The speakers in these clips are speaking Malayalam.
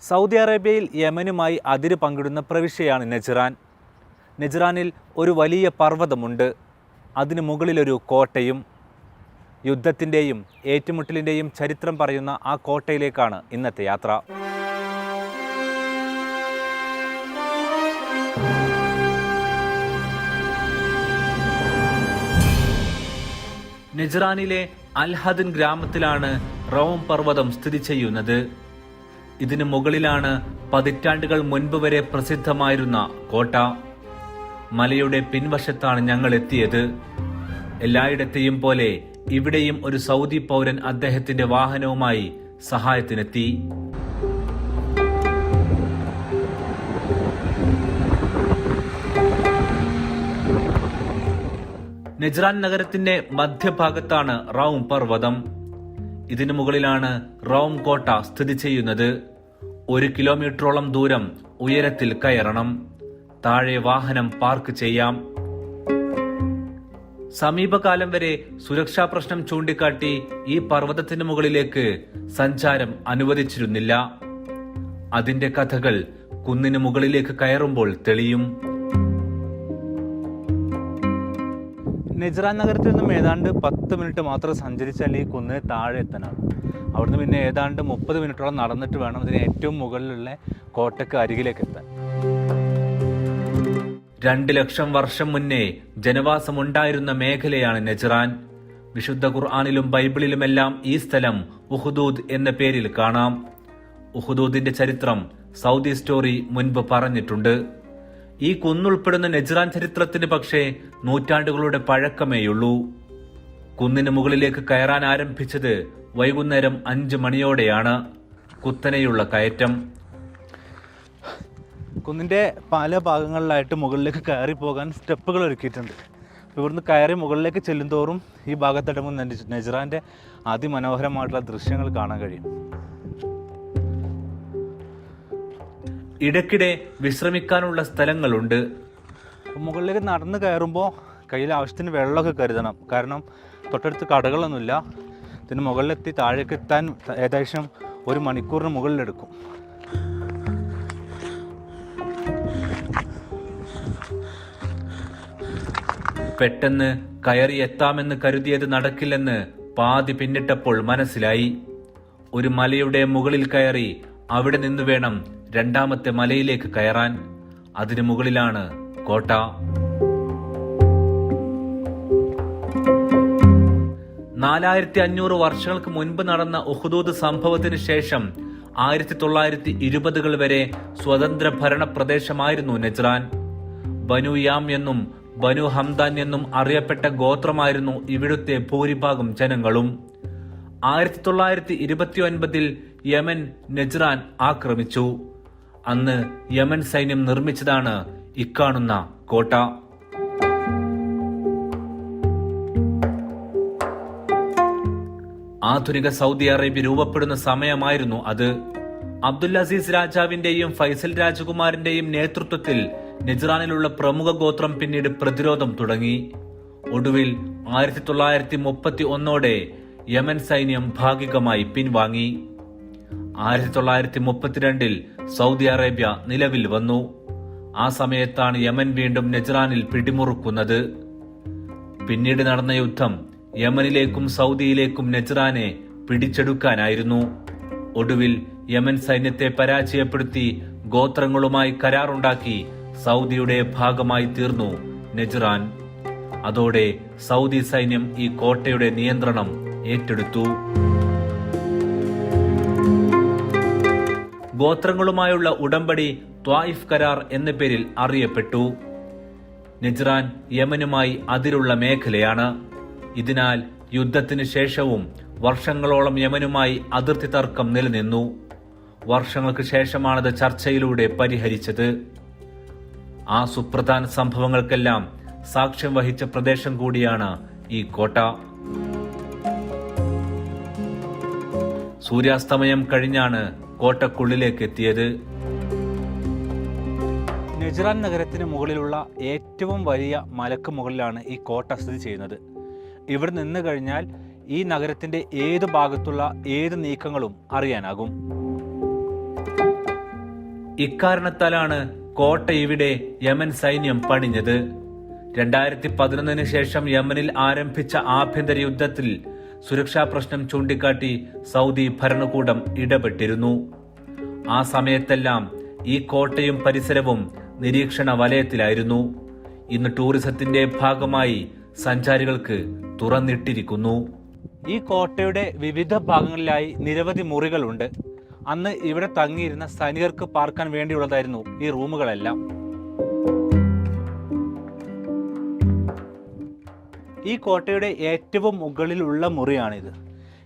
സൗദി അറേബ്യയിൽ യമനുമായി അതിര് പങ്കിടുന്ന പ്രവിശ്യയാണ് നെജ്റാൻ. നെജ്റാനിൽ ഒരു വലിയ പർവ്വതമുണ്ട്. അതിനു മുകളിലൊരു കോട്ടയും. യുദ്ധത്തിൻ്റെയും ഏറ്റുമുട്ടലിൻ്റെയും ചരിത്രം പറയുന്ന ആ കോട്ടയിലേക്കാണ് ഇന്നത്തെ യാത്ര. നെജ്റാനിലെ അൽഹദൻ ഗ്രാമത്തിലാണ് റൗം പർവ്വതം സ്ഥിതി ചെയ്യുന്നത്. ഇതിനു മുകളിലാണ് പതിറ്റാണ്ടുകൾ മുൻപ് വരെ പ്രസിദ്ധമായിരുന്ന കോട്ട. മലയുടെ പിൻവശത്താണ് ഞങ്ങൾ എത്തിയത്. എല്ലായിടത്തെയും പോലെ ഇവിടെയും ഒരു സൗദി പൗരൻ അദ്ദേഹത്തിന്റെ വാഹനവുമായി സഹായത്തിനെത്തി. നെജ്റാൻ നഗരത്തിന്റെ മധ്യഭാഗത്താണ് റൗം പർവ്വതം. ഇതിനു മുകളിലാണ് റൗം കോട്ട സ്ഥിതി ചെയ്യുന്നത്. 1 കിലോമീറ്ററോളം ദൂരം ഉയരത്തിൽ കയറണം. താഴെ വാഹനം പാർക്ക് ചെയ്യാം. സമീപകാലം വരെ സുരക്ഷാ പ്രശ്നം ചൂണ്ടിക്കാട്ടി ഈ പർവ്വതത്തിന് മുകളിലേക്ക് സഞ്ചാരം അനുവദിച്ചിരുന്നില്ല. അതിന്റെ കഥകൾ കുന്നിന് മുകളിലേക്ക് കയറുമ്പോൾ തെളിയും. നെജ്റാൻ നഗരത്തിൽ നിന്നും ഏതാണ്ട് 10 മിനിറ്റ് മാത്രം സഞ്ചരിച്ചാൽ ഈ കുന്നിന് താഴെ എത്താനാണ്. അവിടുന്ന് പിന്നെ ഏതാണ്ട് 30 മിനിറ്റോളം നടന്നിട്ട് വേണം ഇതിന് ഏറ്റവും മുകളിലുള്ള കോട്ടയ്ക്ക് അരികിലേക്ക് എത്താൻ. 2 ലക്ഷം വർഷം മുന്നേ ജനവാസമുണ്ടായിരുന്ന മേഖലയാണ് നെജ്റാൻ. വിശുദ്ധ ഖുർആനിലും ബൈബിളിലുമെല്ലാം ഈ സ്ഥലം ഉഹ്ദൂദ് എന്ന പേരിൽ കാണാം. ഉഹ്ദൂദിന്റെ ചരിത്രം സൗദി സ്റ്റോറി മുൻപ് പറഞ്ഞിട്ടുണ്ട്. ഈ കുന്നുൾപ്പെടുന്ന നെജ്റാൻ ചരിത്രത്തിന് പക്ഷേ നൂറ്റാണ്ടുകളുടെ പഴക്കമേയുള്ളൂ. കുന്നിന് മുകളിലേക്ക് കയറാൻ ആരംഭിച്ചത് വൈകുന്നേരം 5 മണിയോടെയാണ്. കുത്തനെയുള്ള കയറ്റം. കുന്നിൻ്റെ പല ഭാഗങ്ങളിലായിട്ട് മുകളിലേക്ക് കയറി പോകാൻ സ്റ്റെപ്പുകൾ ഒരുക്കിയിട്ടുണ്ട്. ഇവിടുന്ന് കയറി മുകളിലേക്ക് ചെല്ലുന്തോറും ഈ ഭാഗത്തടങ്ങുന്ന നെജ്റാൻ്റെ അതിമനോഹരമായിട്ടുള്ള ദൃശ്യങ്ങൾ കാണാൻ കഴിയും. ഇടയ്ക്കിടെ വിശ്രമിക്കാനുള്ള സ്ഥലങ്ങളുണ്ട്. മുകളിലേക്ക് നടന്ന് കയറുമ്പോൾ കയ്യിൽ ആവശ്യത്തിന് വെള്ളമൊക്കെ കരുതണം. കാരണം തൊട്ടടുത്ത് കടകളൊന്നുമില്ല. ഇതിന് മുകളിലെത്തി താഴേക്ക് എത്താൻ ഏകദേശം 1 മണിക്കൂറിന് മുകളിലെടുക്കും. പെട്ടെന്ന് കയറി എത്താമെന്ന് കരുതിയത് നടക്കില്ലെന്ന് പാതി പിന്നിട്ടപ്പോൾ മനസ്സിലായി. ഒരു മലയുടെ മുകളിൽ കയറി അവിടെ നിന്ന് വേണം 2ാമത്തെ മലയിലേക്ക് കയറാൻ. അതിനു മുകളിലാണ് കോട്ട. $4500 വർഷങ്ങൾക്ക് മുൻപ് നടന്ന ഉഹ്ദൂദ് സംഭവത്തിന് ശേഷം 1920കൾ വരെ സ്വതന്ത്ര ഭരണ പ്രദേശമായിരുന്നു നെജ്റാൻ. ബനു യാം എന്നും ബനു ഹംദാൻ എന്നും അറിയപ്പെട്ട ഗോത്രമായിരുന്നു ഇവിടുത്തെ ഭൂരിഭാഗം ജനങ്ങളും. 1929ൽ യമൻ നെജ്റാൻ ആക്രമിച്ചു. അന്ന് യമൻ സൈന്യം നിർമ്മിച്ചതാണ് ഇക്കാണുന്ന കോട്ട. ആധുനിക സൗദി അറേബ്യ രൂപപ്പെടുന്ന സമയമായിരുന്നു അത്. അബ്ദുൽ അസീസ് രാജാവിന്റെയും ഫൈസൽ രാജകുമാരന്റെയും നേതൃത്വത്തിൽ നെജ്റാനിലുള്ള പ്രമുഖ ഗോത്രം പിന്നീട് പ്രതിരോധം തുടങ്ങി. ഒടുവിൽ 1931ഓടെ യമൻ സൈന്യം ഭാഗികമായി പിൻവാങ്ങി. 1932ൽ സൗദി അറേബ്യ നിലവിൽ വന്നു. ആ സമയത്താണ് യമൻ വീണ്ടും നെജ്റാനിൽ പിടിമുറുക്കുന്നത്. പിന്നീട് നടന്ന യുദ്ധം യമനിലേക്കും സൗദിയിലേക്കും നെജ്റാനെ പിടിച്ചെടുക്കാനായിരുന്നു. ഒടുവിൽ യമൻ സൈന്യത്തെ പരാജയപ്പെടുത്തി ഗോത്രങ്ങളുമായി കരാറുണ്ടാക്കി സൗദിയുടെ ഭാഗമായി തീർന്നു നെജ്റാൻ. അതോടെ സൗദി സൈന്യം ഈ കോട്ടയുടെ നിയന്ത്രണം ഏറ്റെടുത്തു. ഗോത്രങ്ങളുമായുള്ള ഉടമ്പടി ത്വായിഫ് കരാർ എന്ന പേരിൽ അറിയപ്പെട്ടു. നെജ്റാൻ യമനുമായി അതിരുള്ള മേഖലയാണ്. ഇതിനാൽ യുദ്ധത്തിന് ശേഷവും വർഷങ്ങളോളം യമനുമായി അതിർത്തി തർക്കം നിലനിന്നു. വർഷങ്ങൾക്ക് ശേഷമാണത് ചർച്ചയിലൂടെ പരിഹരിച്ചത്. ആ സുപ്രധാന സംഭവങ്ങൾക്കെല്ലാം സാക്ഷ്യം വഹിച്ച പ്രദേശം കൂടിയാണ് ഈ കോട്ട. സൂര്യാസ്തമയം കഴിഞ്ഞാണ് കോട്ടക്കുള്ളിലേക്ക് എത്തിയത്. നെജ്റാൻ നഗരത്തിന് മുകളിലുള്ള ഏറ്റവും വലിയ മലക്ക് മുകളിലാണ് ഈ കോട്ട സ്ഥിതി ചെയ്യുന്നത്. ഇവിടെ നിന്ന് കഴിഞ്ഞാൽ ഈ നഗരത്തിന്റെ ഏത് ഭാഗത്തുള്ള ഏത് നീക്കങ്ങളും അറിയാനാകും. ഇക്കാരണത്താലാണ് കോട്ട ഇവിടെ യമൻ സൈന്യം പണിഞ്ഞത്. 2011 ശേഷം യമനിൽ ആരംഭിച്ച ആഭ്യന്തര യുദ്ധത്തിൽ സുരക്ഷാ പ്രശ്നം ചൂണ്ടിക്കാട്ടി സൗദി ഭരണകൂടം ഇടപെട്ടിരുന്നു. ആ സമയത്തെല്ലാം ഈ കോട്ടയും പരിസരവും നിരീക്ഷണ വലയത്തിലായിരുന്നു. ഇന്ന് ടൂറിസത്തിന്റെ ഭാഗമായി സഞ്ചാരികൾക്ക് തുറന്നിട്ടിരിക്കുന്നു. ഈ കോട്ടയുടെ വിവിധ ഭാഗങ്ങളിലായി നിരവധി മുറികളുണ്ട്. അന്ന് ഇവിടെ തങ്ങിയിരുന്ന സൈനികർക്ക് പാർക്കാൻ വേണ്ടിയുള്ളതായിരുന്നു ഈ റൂമുകളെല്ലാം. ഈ കോട്ടയുടെ ഏറ്റവും മുകളിലുള്ള മുറിയാണിത്.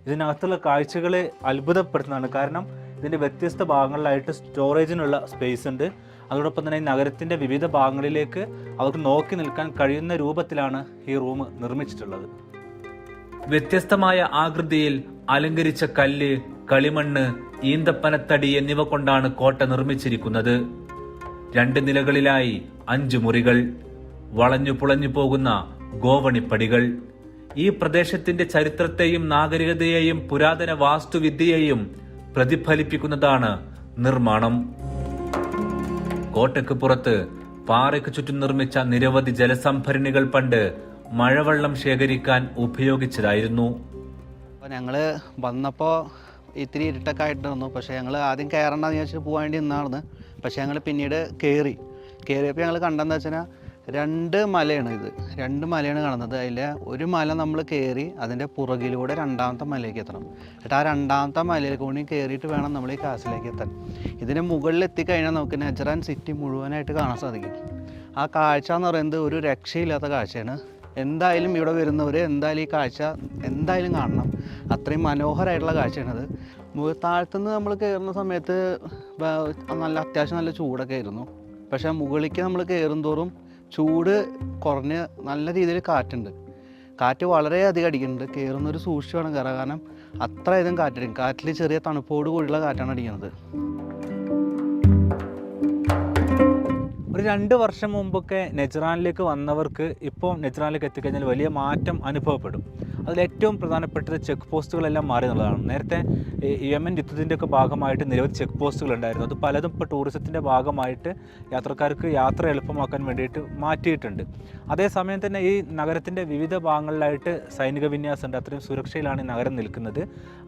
ഇതിനകത്തുള്ള കാഴ്ചകൾ അത്ഭുതപ്പെടുത്തുന്നതാണ്. കാരണം ഇതിൻ്റെ വ്യത്യസ്ത ഭാഗങ്ങളിലായിട്ട് സ്റ്റോറേജിനുള്ള സ്പേസ് ഉണ്ട്. അതോടൊപ്പം തന്നെ ഈ നഗരത്തിൻ്റെ വിവിധ ഭാഗങ്ങളിലേക്ക് അവർക്ക് നോക്കി നിൽക്കാൻ കഴിയുന്ന രൂപത്തിലാണ് ഈ റൂം നിർമ്മിച്ചിട്ടുള്ളത്. വ്യത്യസ്തമായ ആകൃതിയിൽ അലങ്കരിച്ച കല്ല്, കളിമണ്ണ്, ഈന്തപ്പനത്തടി എന്നിവ കൊണ്ടാണ് കോട്ട നിർമ്മിച്ചിരിക്കുന്നത്. 2 നിലകളിലായി 5 മുറികൾ, വളഞ്ഞു പുളഞ്ഞു പോകുന്ന ഗോവണിപ്പടികൾ. ഈ പ്രദേശത്തിന്റെ ചരിത്രത്തെയും നാഗരികതയെയും പുരാതന വാസ്തുവിദ്യയെയും പ്രതിഫലിപ്പിക്കുന്നതാണ് നിർമ്മാണം. കോട്ടയ്ക്ക് പുറത്ത് പാറയ്ക്ക് ചുറ്റും നിർമ്മിച്ച നിരവധി ജലസംഭരണികൾ പണ്ട് മഴവെള്ളം ശേഖരിക്കാൻ ഉപയോഗിച്ചതായിരുന്നു. ഞങ്ങള് വന്നപ്പോൾ ഇത്തിരി ഇരുട്ടൊക്കെ ആയിട്ടിരുന്നു. പക്ഷേ ഞങ്ങൾ ആദ്യം കയറണ്ടെന്ന് വിചാരിച്ച് പോകാൻ വേണ്ടി നിന്നായിരുന്നു. പക്ഷേ ഞങ്ങൾ പിന്നീട് കയറിയപ്പോൾ ഞങ്ങൾ കണ്ടെന്ന് വെച്ചാൽ 2 മലയാണ് ഇത്. 2 മലയാണ് കാണുന്നത്. അതിൽ ഒരു മല നമ്മൾ കയറി അതിൻ്റെ പുറകിലൂടെ 2ാമത്തെ മലയിലേക്ക് എത്തണം. എന്നിട്ട് ആ 2ാമത്തെ മലയിൽ കൂടി കയറിയിട്ട് വേണം നമ്മൾ ഈ കാസിലേക്ക് എത്താൻ. ഇതിന് മുകളിൽ എത്തിക്കഴിഞ്ഞാൽ നമുക്ക് നെജ്റാൻ സിറ്റി മുഴുവനായിട്ട് കാണാൻ സാധിക്കും. ആ കാഴ്ച എന്ന് പറയുന്നത് ഒരു രക്ഷയില്ലാത്ത കാഴ്ചയാണ്. എന്തായാലും ഇവിടെ വരുന്നവർ എന്തായാലും ഈ കാഴ്ച എന്തായാലും കാണണം. അത്രയും മനോഹരമായിട്ടുള്ള കാഴ്ചയാണത്. താഴത്തുനിന്ന് നമ്മൾ കയറുന്ന സമയത്ത് അത്യാവശ്യം നല്ല ചൂടൊക്കെ ആയിരുന്നു. പക്ഷേ മുകളിലേക്ക് നമ്മൾ കയറും തോറും ചൂട് കുറഞ്ഞ് നല്ല രീതിയിൽ കാറ്റുണ്ട്. കാറ്റ് വളരെയധികം അടിക്കുന്നുണ്ട്. കയറുന്നൊരു സൂക്ഷിച്ച് വേണം കയറാൻ. കാരണം അത്രയധികം കാറ്റടിക്കും. കാറ്റിൽ ചെറിയ തണുപ്പോട് കൂടിയുള്ള കാറ്റാണ് അടിക്കുന്നത്. ഒരു 2 വർഷം മുമ്പൊക്കെ നെജ്റാനിലേക്ക് വന്നവർക്ക് ഇപ്പോൾ നെജ്റാനിലേക്ക് എത്തിക്കഴിഞ്ഞാൽ വലിയ മാറ്റം അനുഭവപ്പെടും. അതിലേറ്റവും പ്രധാനപ്പെട്ടത് ചെക്ക് പോസ്റ്റുകളെല്ലാം മാറി എന്നുള്ളതാണ്. നേരത്തെ യമൻ യുദ്ധത്തിൻ്റെ ഒക്കെ ഭാഗമായിട്ട് നിരവധി ചെക്ക് പോസ്റ്റുകൾ ഉണ്ടായിരുന്നു. അത് പലതും ഇപ്പോൾ ടൂറിസത്തിൻ്റെ ഭാഗമായിട്ട് യാത്രക്കാർക്ക് യാത്ര എളുപ്പമാക്കാൻ വേണ്ടിയിട്ട് മാറ്റിയിട്ടുണ്ട്. അതേസമയം തന്നെ ഈ നഗരത്തിൻ്റെ വിവിധ ഭാഗങ്ങളിലായിട്ട് സൈനിക വിന്യാസമുണ്ട്. അത്രയും സുരക്ഷയിലാണ് ഈ നഗരം നിൽക്കുന്നത്.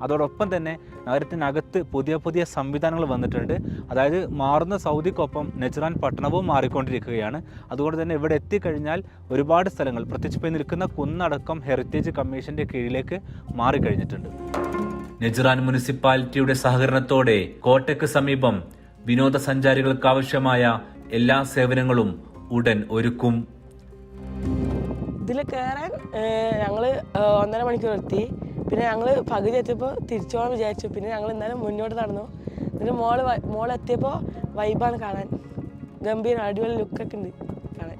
അതോടൊപ്പം തന്നെ നഗരത്തിനകത്ത് പുതിയ പുതിയ സംവിധാനങ്ങൾ വന്നിട്ടുണ്ട്. അതായത് മാറുന്ന സൗദിക്കൊപ്പം നെജ്റാൻ പട്ടണവും മാറിക്കൊണ്ടിരിക്കുകയാണ്. അതുകൊണ്ട് തന്നെ ഇവിടെ എത്തിക്കഴിഞ്ഞാൽ ഒരുപാട് സ്ഥലങ്ങൾ, പ്രത്യേകിച്ച് ഇപ്പോൾ നിൽക്കുന്ന കുന്നടക്കം ഹെറിറ്റേജ് കമ്മീഷന്റെ കീഴിലേക്ക് മാറിക്കഴിഞ്ഞിട്ടുണ്ട്. നെജ്റാൻ മുനിസിപ്പാലിറ്റിയുടെ സഹകരണത്തോടെ കോട്ടയ്ക്ക് സമീപം വിനോദസഞ്ചാരികൾക്ക് ആവശ്യമായ എല്ലാ സേവനങ്ങളും ഉടൻ ഒരുക്കും. ഇതിൽ കയറാൻ ഞങ്ങൾ 1.5 മണിക്കൂർ എത്തി. പിന്നെ ഞങ്ങൾ പകുതി എത്തിയപ്പോൾ തിരിച്ചു പോകാൻ വിചാരിച്ചു. പിന്നെ ഞങ്ങൾ എന്തായാലും മുന്നോട്ട് നടന്നു. എന്നിട്ട് മോളെത്തിയപ്പോൾ വൈബാണ് കാണാൻ. ഗംഭീര അടിപൊളി ലുക്കൊക്കെ ഉണ്ട് കാണാൻ.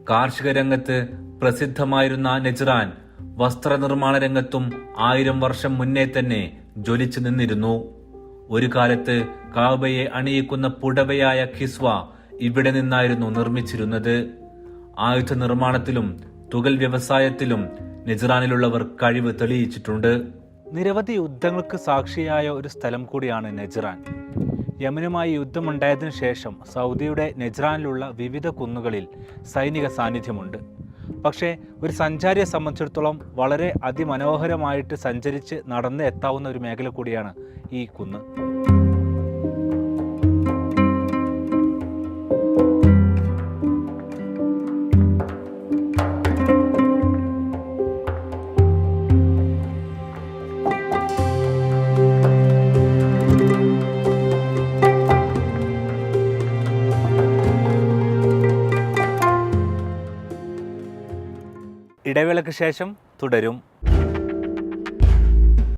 കാർഷിക രംഗത്ത് പ്രസിദ്ധമായിരുന്ന നെജ്റാൻ വസ്ത്രനിർമ്മാണ രംഗത്തും 1000 വർഷം മുന്നേ തന്നെ ജ്വലിച്ചു നിന്നിരുന്നു. ഒരു കാലത്ത് കാബയെ അണിയിക്കുന്ന പുടവയായ ഖിസ്വ ഇവിടെ നിന്നായിരുന്നു നിർമ്മിച്ചിരുന്നത്. ആയുധ നിർമ്മാണത്തിലും തുകൽ വ്യവസായത്തിലും നെജ്റാനിലുള്ളവർ കഴിവ് തെളിയിച്ചിട്ടുണ്ട്. നിരവധി യുദ്ധങ്ങൾക്ക് സാക്ഷിയായ ഒരു സ്ഥലം കൂടിയാണ് നെജ്റാൻ. യമനുമായി യുദ്ധമുണ്ടായതിനു ശേഷം സൗദിയുടെ നെജ്റാനിലുള്ള വിവിധ കുന്നുകളിൽ സൈനിക സാന്നിധ്യമുണ്ട്. പക്ഷേ ഒരു സഞ്ചാരിയെ സംബന്ധിച്ചിടത്തോളം വളരെ അതിമനോഹരമായിട്ട് സഞ്ചരിച്ച് നടന്ന് എത്താവുന്ന ഒരു മേഖല കൂടിയാണ് ഈ കുന്ന്. ഇടവേളയ്ക്ക് ശേഷം തുടരും.